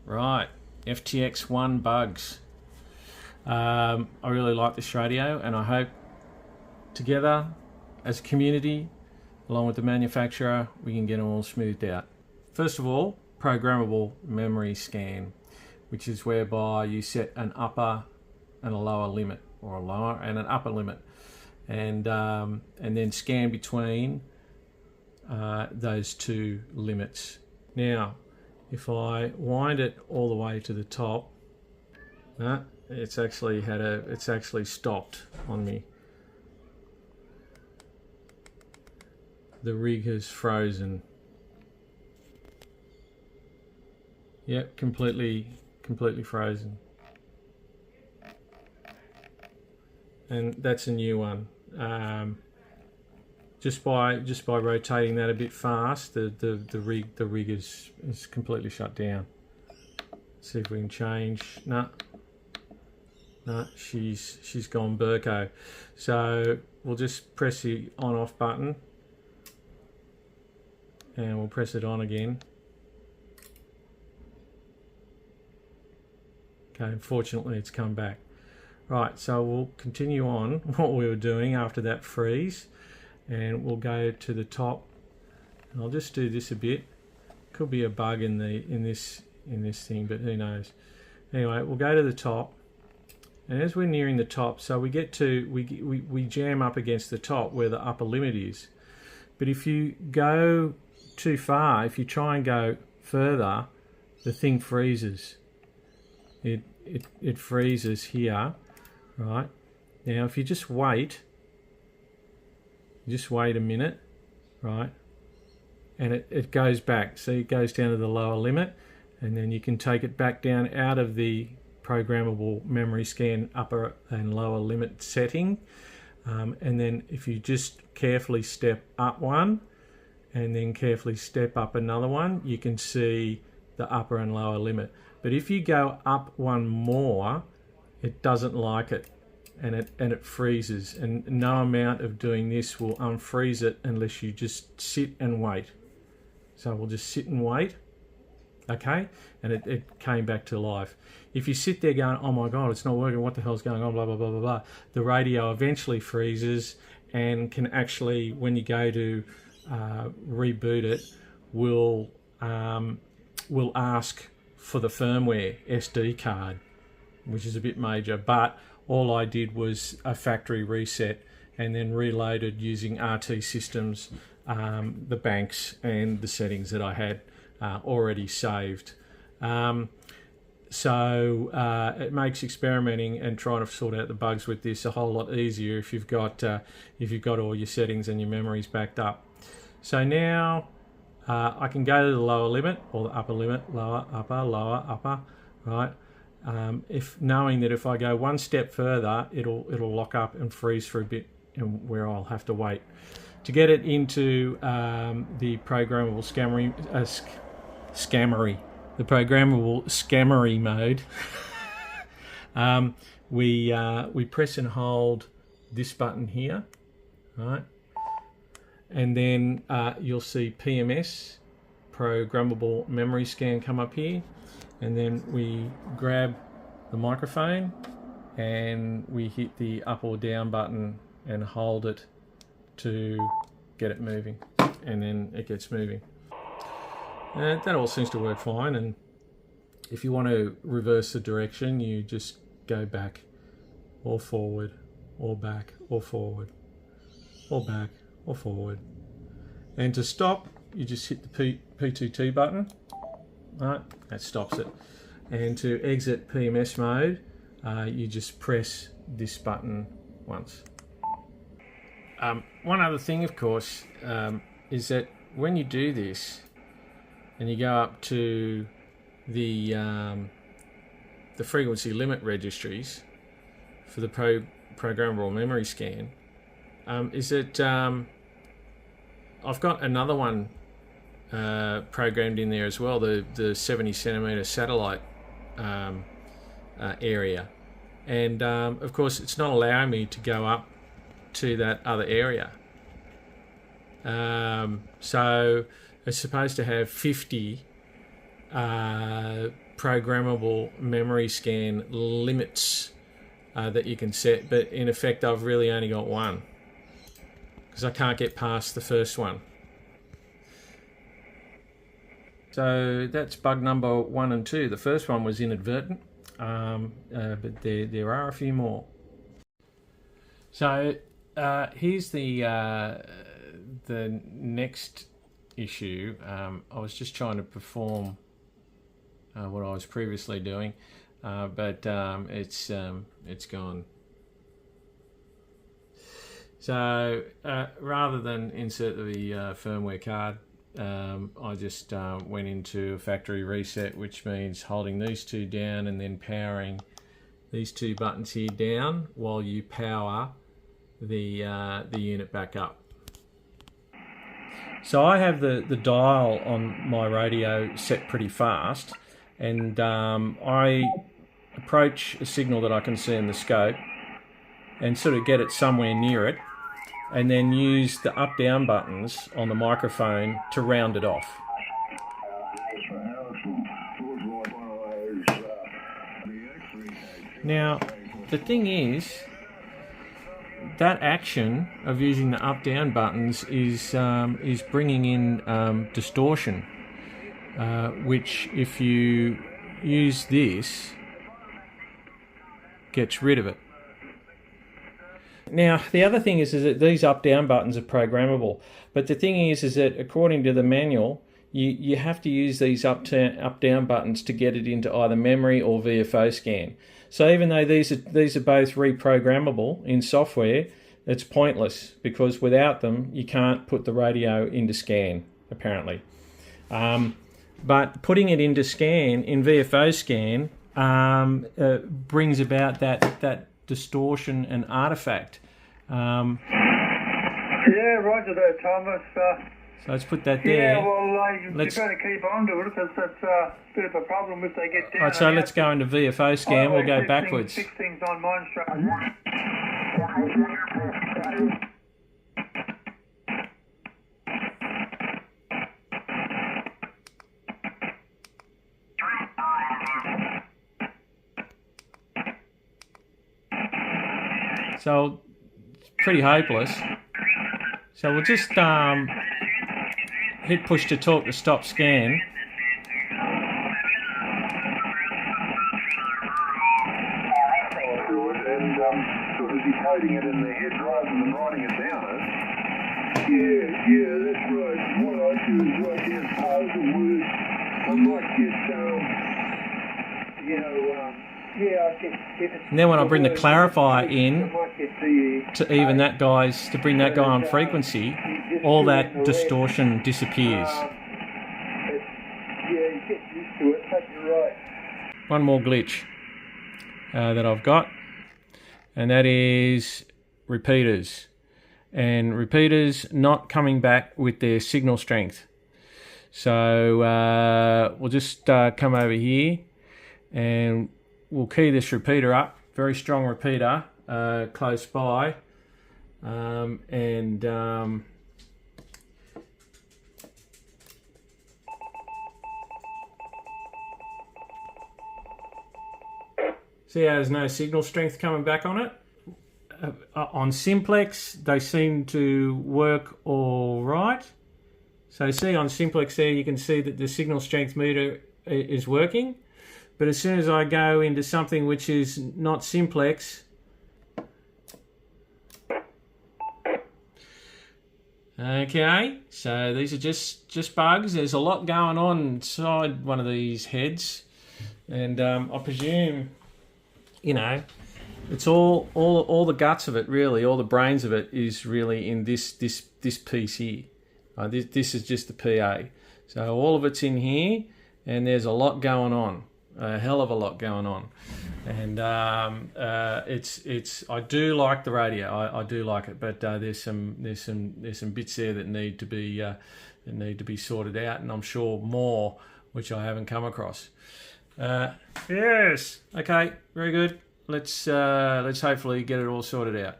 Right, FTX-1 bugs. I really like this radio, and I hope together as a community, along with the manufacturer, we can get them all smoothed out. First of all, programmable memory scan, which is whereby you set an upper and a lower limit, or a lower and an upper limit, and then scan between those two limits. Now, if I wind it all the way to the top, it's actually stopped on me. The rig has frozen. Yep, completely frozen. And that's a new one. Just by rotating that a bit fast, the rig is completely shut down. Let's see if we can change. No, she's gone Burko. So we'll just press the on/off button, and we'll press it on again. Okay, unfortunately it's come back. Right, so we'll continue on what we were doing after that freeze, and we'll go to the top, and I'll just do this a bit. Could be a bug in this thing, but who knows. Anyway, we'll go to the top, and as we're nearing the top, so we get to we jam up against the top where the upper limit is. But if you go too far, if you try and go further, the thing freezes. It freezes here, right? Now if you just wait a minute, right, and it goes back. So it goes down to the lower limit, and then you can take it back down out of the programmable memory scan upper and lower limit setting, and then if you just carefully step up one and then carefully step up another one, you can see the upper and lower limit. But if you go up one more, it doesn't like it, and it freezes, and no amount of doing this will unfreeze it unless you just sit and wait. So we'll just sit and wait, okay, and it came back to life. If you sit there going, oh my god, it's not working, what the hell's going on, blah blah blah blah blah, the radio eventually freezes and can actually, when you go to reboot it, will ask for the firmware SD card, which is a bit major, but all I did was a factory reset and then reloaded using RT systems, the banks and the settings that I had already saved. So it makes experimenting and trying to sort out the bugs with this a whole lot easier if you've got all your settings and your memories backed up. So now I can go to the lower limit or the upper limit, lower, upper, right? If knowing that if I go one step further, it'll lock up and freeze for a bit, and where I'll have to wait to get it into the programmable the programmable scammery mode. We press and hold this button here, right? And then you'll see PMS, Programmable Memory Scan, come up here, and then we grab the microphone and we hit the up or down button and hold it to get it moving, and then it gets moving. That all seems to work fine, and if you want to reverse the direction, you just go back or forward or back or forward or back or forward. And to stop, you just hit the P2T button, right? That stops it. And to exit PMS mode, you just press this button once. One other thing, of course, is that when you do this and you go up to the frequency limit registries for the programmable memory scan, is that I've got another one programmed in there as well, the 70 centimeter satellite area, and of course it's not allowing me to go up to that other area. So it's supposed to have 50 programmable memory scan limits that you can set, but in effect I've really only got one because I can't get past the first one. So that's bug number 1 and 2. The first one was inadvertent, but there are a few more. So here's the next issue. I was just trying to perform what I was previously doing, but it's gone. So rather than insert the firmware card, I just went into a factory reset, which means holding these two down and then powering these two buttons here down while you power the unit back up. So I have the dial on my radio set pretty fast, and I approach a signal that I can see in the scope and sort of get it somewhere near it, and then use the up-down buttons on the microphone to round it off. Now, the thing is, that action of using the up-down buttons is bringing in distortion, which if you use this, gets rid of it. Now, the other thing is that these up-down buttons are programmable, but the thing is that according to the manual, you have to use these up-down buttons to get it into either memory or VFO scan. So even though these are both reprogrammable in software, it's pointless because without them you can't put the radio into scan, apparently. But putting it into scan in VFO scan brings about that distortion and artifact. Yeah, roger that, Thomas. So let's put that there. Yeah, well, you better keep on to it because that's a bit of a problem if they get down. Right, so let's go into VFO scan. We'll go backwards. Fix things on mine straight. So it's pretty hopeless. So we'll just hit push to talk to stop scan. And sort of decoding it in the head rather than writing it down. Yeah, that's right. What I do is write down parts of words. I might get, and then when I bring the clarifier in to even that guy's, to bring that guy on frequency, all that distortion disappears. Yeah, you get used to it, but you're right. One more glitch that I've got, and that is repeaters. And repeaters not coming back with their signal strength. So we'll just come over here and we'll key this repeater up, very strong repeater close by, see how there's no signal strength coming back on it? On simplex, they seem to work all right. So see on simplex there, you can see that the signal strength meter is working. But as soon as I go into something which is not simplex, okay, so these are just bugs. There's a lot going on inside one of these heads, and I presume, you know, it's all the guts of it, really, all the brains of it is really in this piece here. This is just the PA. So all of it's in here, and there's a lot going on. A hell of a lot going on, and it's I do like the radio. I do like it, but there's some bits there that need to be sorted out, and I'm sure more which I haven't come across. Yes, okay, very good. Let's hopefully get it all sorted out.